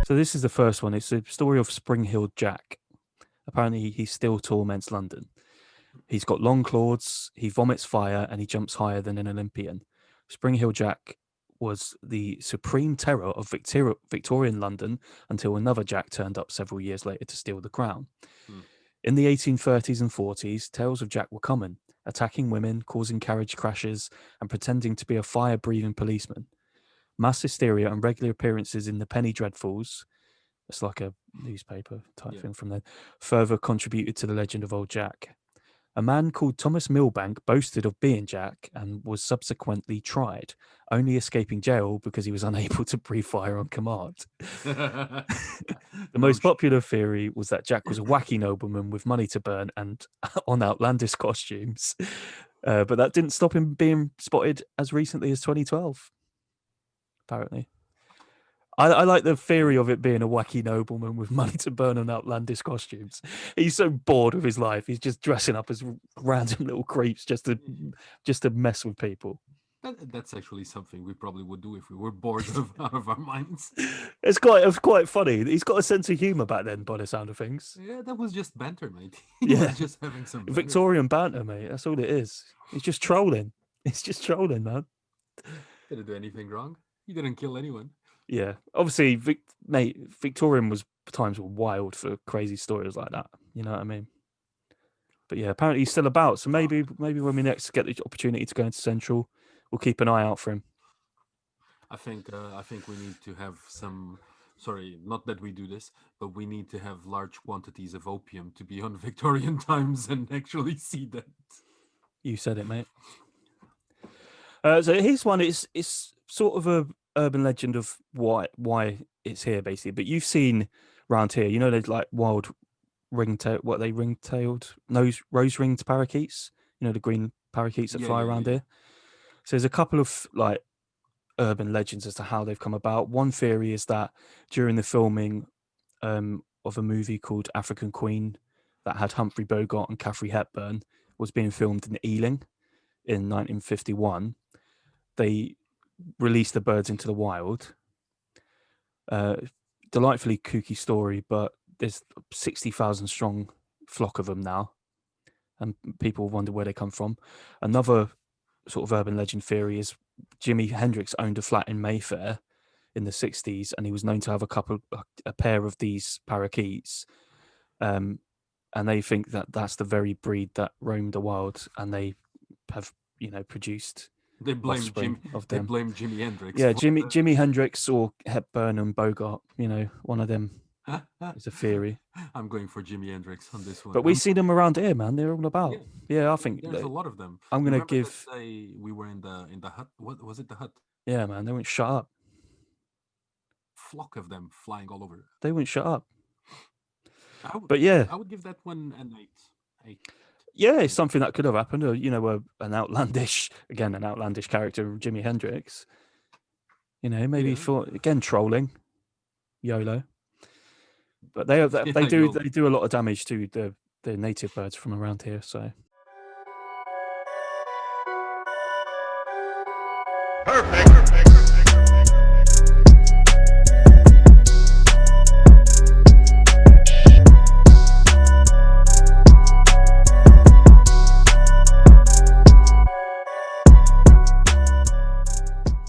So this is the first one. It's the story of Spring-Heeled Jack. Apparently, he still torments London. He's got long claws, he vomits fire, and he jumps higher than an Olympian. Spring-Heeled Jack was the supreme terror of Victorian London until another Jack turned up several years later to steal the crown. In the 1830s and 40s, tales of Jack were common, attacking women, causing carriage crashes, and pretending to be a fire-breathing policeman. Mass hysteria and regular appearances in the Penny Dreadfuls, it's like a newspaper type thing from there, further contributed to the legend of Old Jack. A man called Thomas Milbank boasted of being Jack and was subsequently tried, only escaping jail because he was unable to breathe fire on command. The most popular theory was that Jack was a wacky nobleman with money to burn and on outlandish costumes. But that didn't stop him being spotted as recently as 2012, apparently. I like the theory of it being a wacky nobleman with money to burn on outlandish costumes. He's so bored of his life. He's just dressing up as random little creeps just to mess with people. That's actually something we probably would do if we were bored out of our minds. It's quite funny. He's got a sense of humor back then, by the sound of things. Yeah, that was just banter, mate. He was just having some banter. Victorian banter, mate. That's all it is. He's just trolling. It's just trolling, man. Didn't do anything wrong. He didn't kill anyone. Yeah, obviously, mate. Victorian times were wild for crazy stories like that. You know what I mean? But yeah, apparently he's still about. So maybe when we next get the opportunity to go into Central, we'll keep an eye out for him. I think we need to have some. Sorry, not that we do this, but we need to have large quantities of opium to be on Victorian times and actually see that. You said it, mate. So here's one. It's sort of a urban legend of why it's here, basically. But you've seen around here, you know, there's like wild ring-tailed rose-ringed parakeets. You know, the green parakeets that fly around here. So there's a couple of like urban legends as to how they've come about. One theory is that during the filming of a movie called African Queen that had Humphrey Bogart and Katharine Hepburn was being filmed in Ealing in 1951. They released the birds into the wild. Delightfully kooky story, but there's 60,000 strong flock of them now, and people wonder where they come from. Another sort of urban legend theory is Jimi Hendrix owned a flat in Mayfair in the 60s, and he was known to have a pair of these parakeets. And they think that that's the very breed that roamed the wild, and they have, produced. They blame Jimi Hendrix. Yeah, Jimi Hendrix or Hepburn and Bogart. One of them is a theory. I'm going for Jimi Hendrix on this one. But we see them around here, man. They're all about. Yeah, I think there's a lot of them. I'm gonna give. We were in the hut. What was it? The hut. Yeah, man. They wouldn't shut up. Flock of them flying all over. They wouldn't shut up. But yeah, I would give that one an 8. Yeah, it's something that could have happened. Or, an outlandish character, Jimi Hendrix. Maybe for again trolling, YOLO. But they do a lot of damage to the native birds from around here. So perfect.